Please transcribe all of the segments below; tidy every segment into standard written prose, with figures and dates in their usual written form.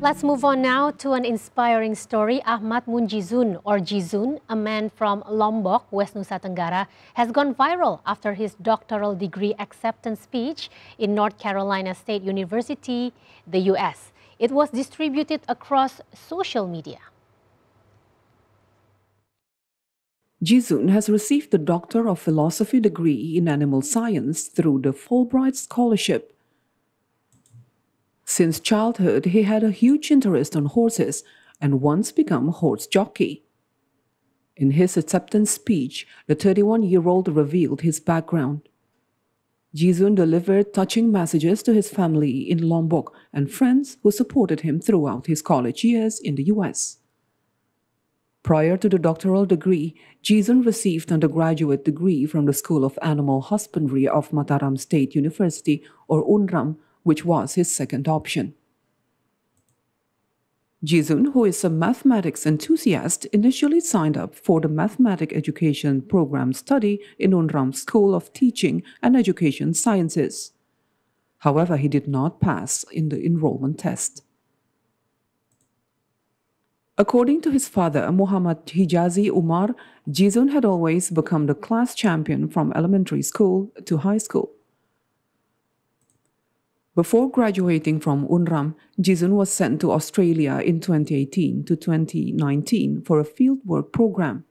Let's move on now to an inspiring story. Ahmad Munjizun, or Jizun, a man from Lombok, West Nusa Tenggara, has gone viral after his doctoral degree acceptance speech in North Carolina State University, the US. It was distributed across social media. Jizun has received the Doctor of Philosophy degree in Animal Science through the Fulbright Scholarship. Since childhood, he had a huge interest in horses and once became a horse jockey. In his acceptance speech, the 31-year-old revealed his background. Jizun delivered touching messages to his family in Lombok and friends who supported him throughout his college years in the US. Prior to the doctoral degree, Jizun received an undergraduate degree from the School of Animal Husbandry of Mataram State University, or UNRAM, which was his second option. Jizun, who is a mathematics enthusiast, initially signed up for the Mathematics Education Program study in UNRAM's School of Teaching and Education Sciences. However, he did not pass in the enrollment test. According to his father, Muhammad Hijazi Umar, Jizun had always become the class champion from elementary school to high school. Before graduating from UNRAM, Jizun was sent to Australia in 2018 to 2019 for a fieldwork program.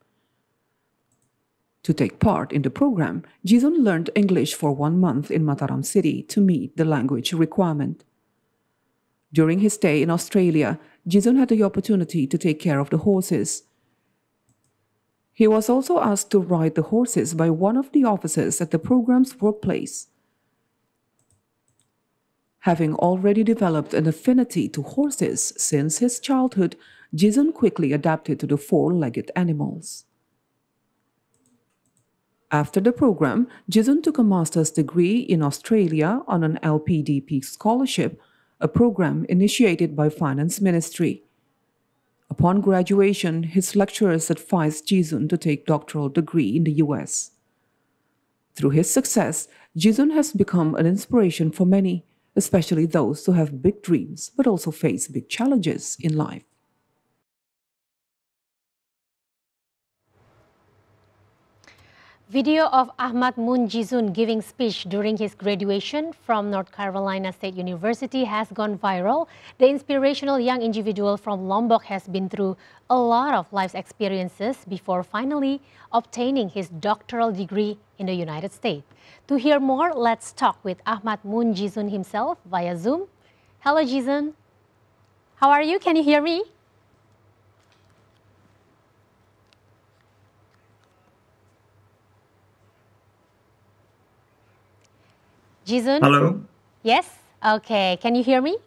To take part in the program, Jizun learned English for 1 month in Mataram City to meet the language requirement. During his stay in Australia, Jizun had the opportunity to take care of the horses. He was also asked to ride the horses by one of the officers at the program's workplace. Having already developed an affinity to horses since his childhood, Jizun quickly adapted to the four-legged animals. After the program, Jizun took a master's degree in Australia on an LPDP scholarship, a program initiated by Finance Ministry. Upon graduation, his lecturers advised Jizun to take doctoral degree in the US. Through his success, Jizun has become an inspiration for many, especially those who have big dreams but also face big challenges in life. Video of Ahmad Munjizun giving speech during his graduation from North Carolina State University has gone viral. The inspirational young individual from Lombok has been through a lot of life's experiences before finally obtaining his doctoral degree in the United States. To hear more, let's talk with Ahmad Munjizun himself via Zoom. Hello, Jizun. How are you? Can you hear me? Jizun? Hello? Yes? Okay. Can you hear me?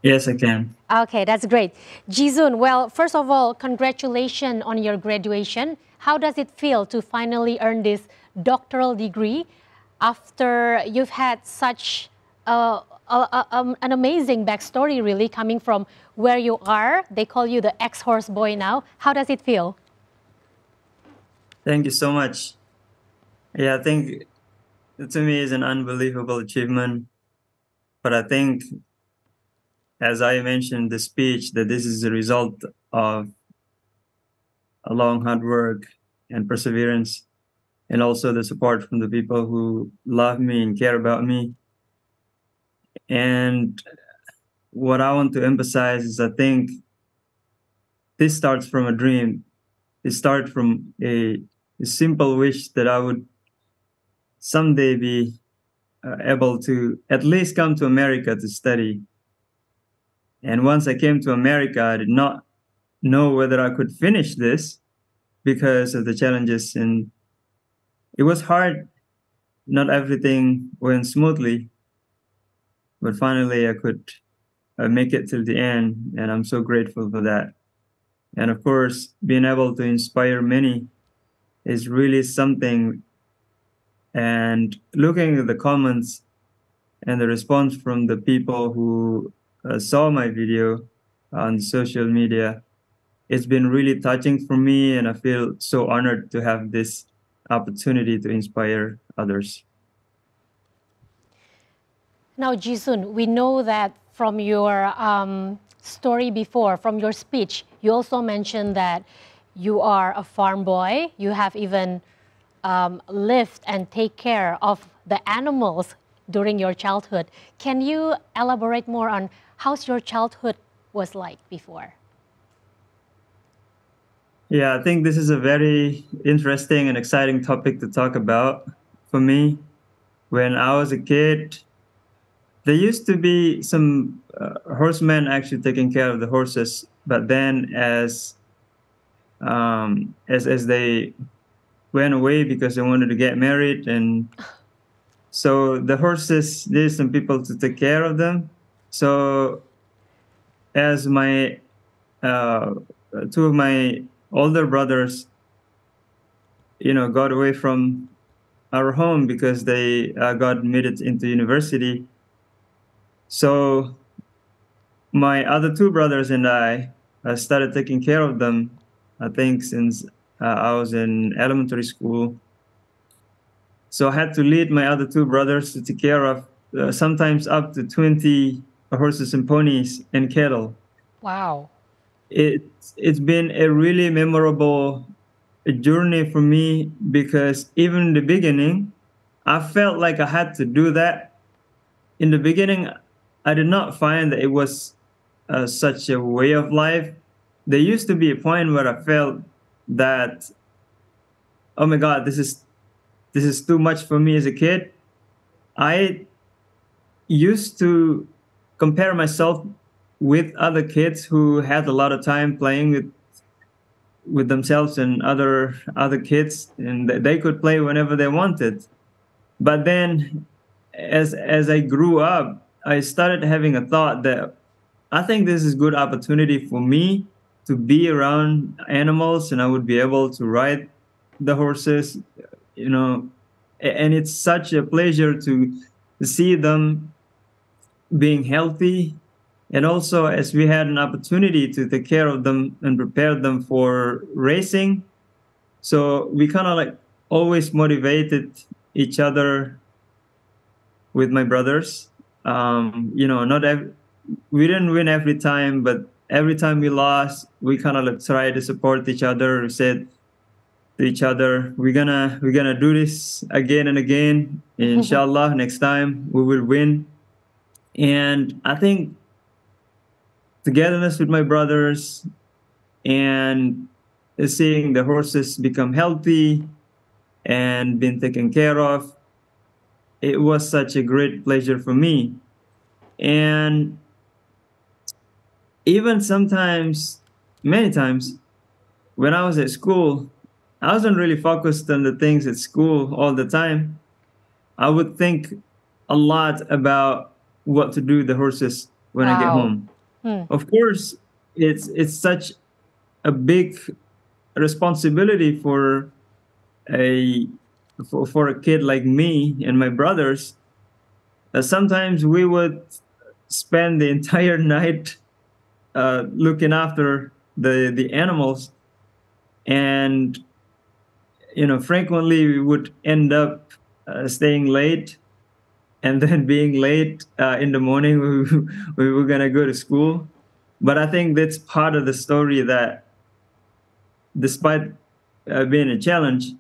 Yes, I can. Okay, that's great. Jizun, well, first of all, congratulations on your graduation. How does it feel to finally earn this doctoral degree after you've had such an amazing backstory, really, coming from where you are? They call you the ex-horse boy now. How does it feel? Thank you so much. Yeah, I think to me is an unbelievable achievement. But I think, as I mentioned in the speech, that this is a result of a long hard work and perseverance, and also the support from the people who love me and care about me. And what I want to emphasize is I think this starts from a dream. It starts from a simple wish that I would someday be able to at least come to America to study. And once I came to America, I did not know whether I could finish this because of the challenges. And it was hard. Not everything went smoothly. But finally, I could make it till the end. And I'm so grateful for that. And of course, being able to inspire many is really something. And looking at the comments and the response from the people who saw my video on social media, it's been really touching for me, and I feel so honored to have this opportunity to inspire others. Now, Jizun, we know that from your story before, from your speech, you also mentioned that you are a farm boy. You have even lived and take care of the animals during your childhood. Can you elaborate more on how's your childhood was like before? Yeah, I think this is a very interesting and exciting topic to talk about for me. When I was a kid, there used to be some horsemen actually taking care of the horses, but then as they went away because they wanted to get married, and so the horses, there's some people to take care of them. So as my uh, two of my older brothers, got away from our home because they got admitted into university. So my other two brothers and I started taking care of them. I think since I was in elementary school. So I had to lead my other two brothers to take care of sometimes up to 20 horses and ponies and cattle. Wow. It's been a really memorable journey for me because even in the beginning, I felt like I had to do that. In the beginning, I did not find that it was such a way of life. There used to be a point where I felt that, oh my God, this is too much for me as a kid. I used to compare myself with other kids who had a lot of time playing with themselves and other kids, and they could play whenever they wanted. But then as I grew up, I started having a thought that I think this is good opportunity for me to be around animals, and I would be able to ride the horses, you know, and it's such a pleasure to see them being healthy. And also, as we had an opportunity to take care of them and prepare them for racing, so we kind of like always motivated each other with my brothers. Not we didn't win every time, but every time we lost, we kind of like try to support each other. We said to each other, we're gonna do this again and again. Inshallah, next time we will win. And I think togetherness with my brothers and seeing the horses become healthy and being taken care of, it was such a great pleasure for me. And even sometimes, many times, when I was at school, I wasn't really focused on the things at school all the time. I would think a lot about what to do with the horses when I get Wow. home. Of course, it's such a big responsibility a for a kid like me and my brothers. Sometimes we would spend the entire night looking after the animals, and frequently we would end up staying late, and then being late in the morning. We were gonna go to school, but I think that's part of the story that, despite being a challenge,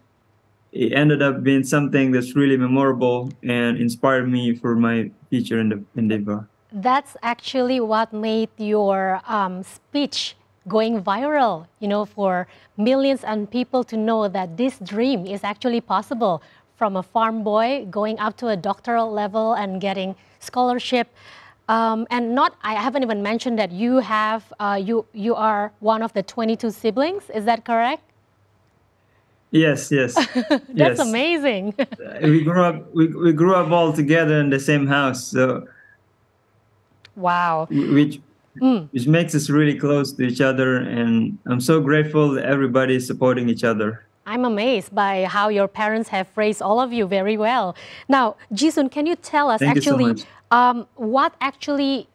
it ended up being something that's really memorable and inspired me for my future endeavor. That's actually what made your speech going viral, for millions and people to know that this dream is actually possible, from a farm boy going up to a doctoral level and getting scholarship. And not, I haven't even mentioned that you are one of the 22 siblings. Is that correct? Yes, That's yes. amazing. We grew up all together in the same house, so Wow. which which makes us really close to each other, and I'm so grateful that everybody is supporting each other. I'm amazed by how your parents have raised all of you very well. Now, Jisun, can you tell us Thank you so actually much. what actually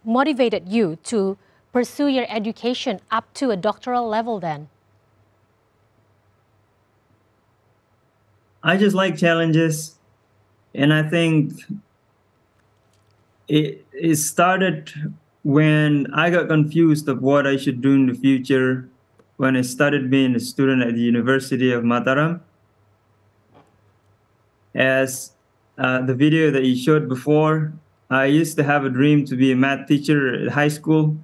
motivated you to pursue your education up to a doctoral level then? I just like challenges, and I think it started when I got confused of what I should do in the future when I started being a student at the University of Mataram. As the video that you showed before, I used to have a dream to be a math teacher at high school,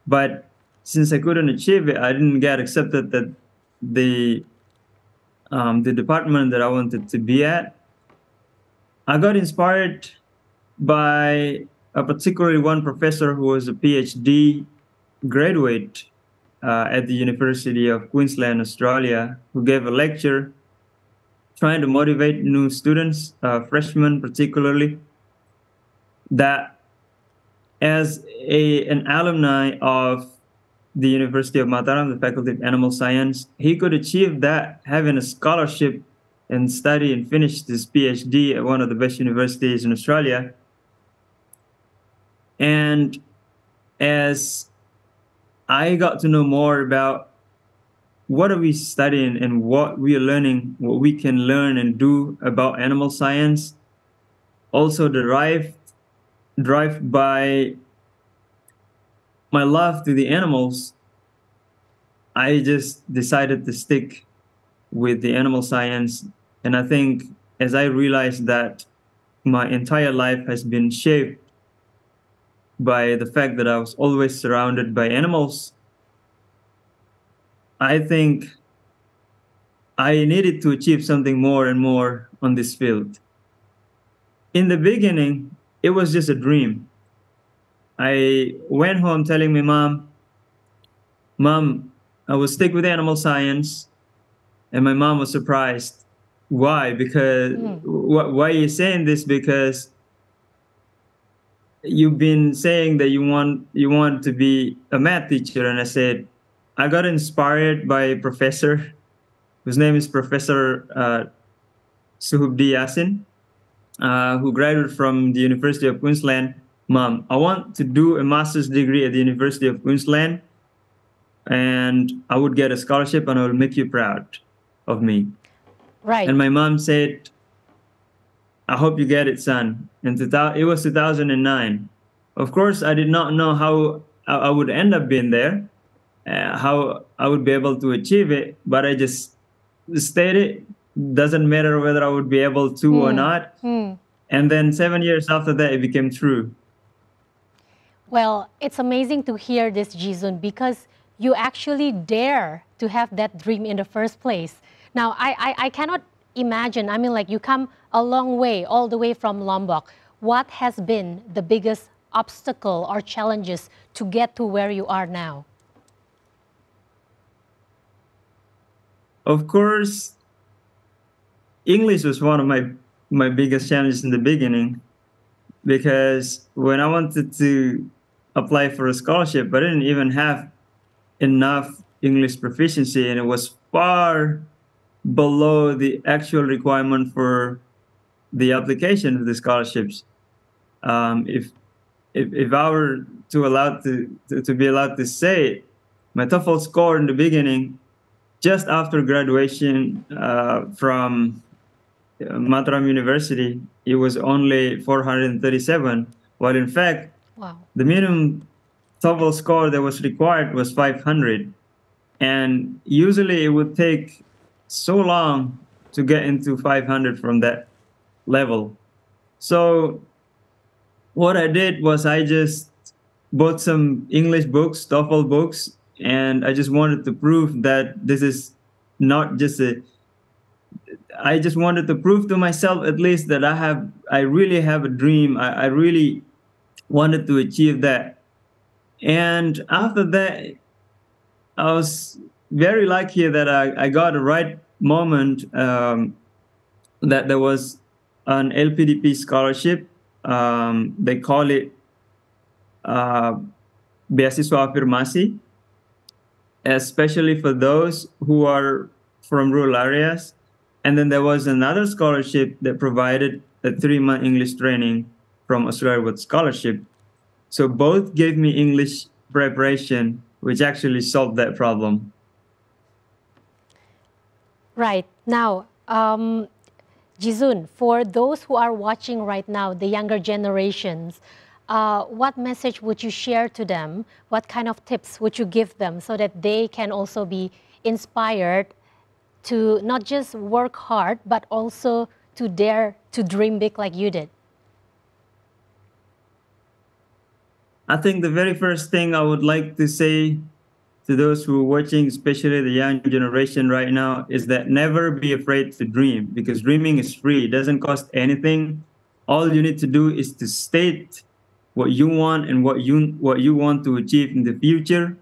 but since I couldn't achieve it, I didn't get accepted at the department that I wanted to be at. I got inspired by particularly one professor who was a PhD graduate at the University of Queensland, Australia, who gave a lecture trying to motivate new students, freshmen particularly, that as an alumni of the University of Mataram, the Faculty of Animal Science, he could achieve that having a scholarship and study and finish his PhD at one of the best universities in Australia. And as I got to know more about what are we studying and what we are learning, what we can learn and do about animal science, also drive by my love to the animals, I just decided to stick with the animal science. And I think as I realized that my entire life has been shaped by the fact that I was always surrounded by animals, I think I needed to achieve something more and more on this field. In the beginning, it was just a dream. I went home telling my Mom, I will stick with animal science. And my mom was surprised. Why? Because why are you saying this? Because you've been saying that you want to be a math teacher. And I said, I got inspired by a professor whose name is Professor Suhubdi Yasin, who graduated from the University of Queensland. Mom, I want to do a master's degree at the University of Queensland, and I would get a scholarship and I will make you proud of me. Right. And my mom said, I hope you get it, son. And it was 2009. Of course, I did not know how I would end up being there, how I would be able to achieve it, but I just stated, doesn't matter whether I would be able to or not. And then 7 years after that, it became true. Well, it's amazing to hear this, Jizun, because you actually dare to have that dream in the first place. Now, I cannot imagine, I mean, like, you come a long way, all the way from Lombok. What has been the biggest obstacle or challenges to get to where you are now? Of course, English was one of my biggest challenges in the beginning, because when I wanted to apply for a scholarship, I didn't even have enough English proficiency, and it was far below the actual requirement for the application of the scholarships. If I were to be allowed to say it, my TOEFL score in the beginning, just after graduation from Mataram University, it was only 437, while in fact, the minimum TOEFL score that was required was 500. And usually it would take so long to get into 500 from that level. So what I did was I just bought some English books, TOEFL books, and I just wanted to prove that this is not just I just wanted to prove to myself at least that I really have a dream. I really wanted to achieve that. And after that, I was very lucky that I got a right moment, that there was an LPDP scholarship. They call it Beasiswa Afirmasi, especially for those who are from rural areas. And then there was another scholarship that provided a 3-month English training from Australia with scholarship. So both gave me English preparation, which actually solved that problem. Right. Now, Jizun, for those who are watching right now, the younger generations, what message would you share to them? What kind of tips would you give them so that they can also be inspired to not just work hard, but also to dare to dream big like you did? I think the very first thing I would like to say to those who are watching, especially the young generation right now, is that never be afraid to dream, because dreaming is free. It doesn't cost anything. All you need to do is to state what you want and what you want to achieve in the future.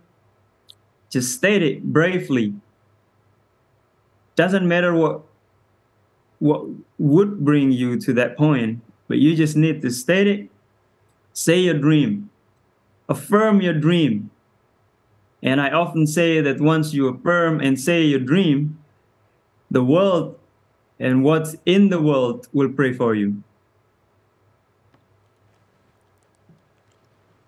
Just state it bravely. Doesn't matter what would bring you to that point, but you just need to state it. Say your dream. Affirm your dream. And I often say that once you affirm and say your dream, the world and what's in the world will pray for you.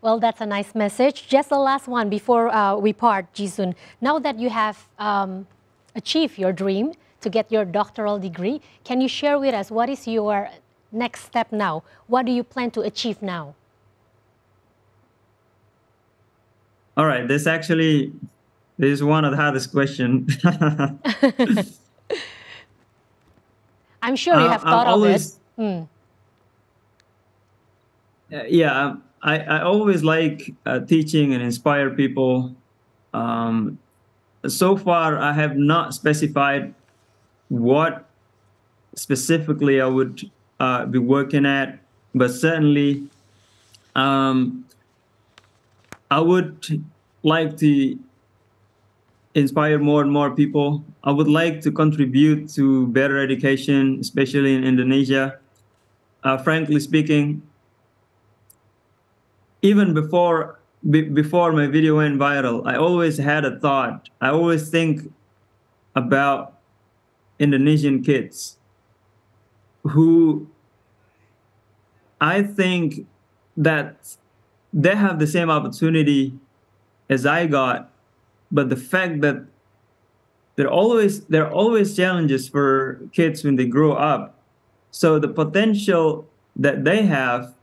Well, that's a nice message. Just the last one before we part, Jizun. Now that you have achieved your dream to get your doctoral degree, can you share with us what is your next step now? What do you plan to achieve now? All right, this is one of the hardest questions. I'm sure you have thought of it. Yeah, I always like teaching and inspire people. So far, I have not specified what specifically I would be working at, but certainly I would like to inspire more and more people. I would like to contribute to better education, especially in Indonesia. Frankly speaking, even before my video went viral, I always had a thought. I always think about Indonesian kids who I think that they have the same opportunity as I got, but the fact that there are always challenges for kids when they grow up. So the potential that they have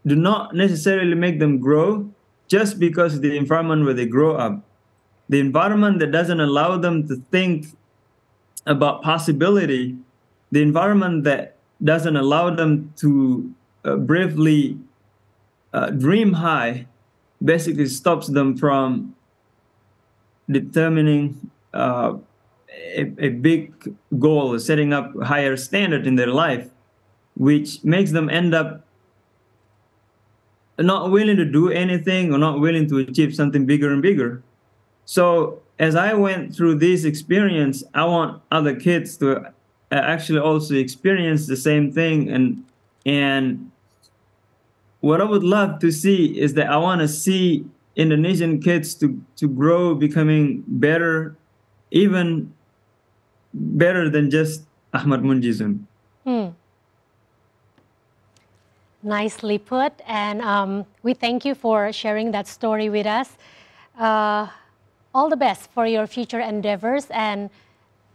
do not necessarily make them grow just because of the environment where they grow up. The environment that doesn't allow them to think about possibility, the environment that doesn't allow them to bravely dream high, basically stops them from determining a big goal, setting up a higher standard in their life, which makes them end up not willing to do anything or not willing to achieve something bigger and bigger. So as I went through this experience, I want other kids to actually also experience the same thing. And what I would love to see is that I want to see Indonesian kids to grow, becoming better, even better than just Ahmad Munjizun. Nicely put, and we thank you for sharing that story with us. All the best for your future endeavors, and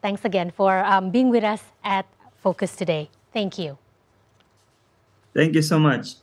thanks again for being with us at Focus today. Thank you. Thank you so much.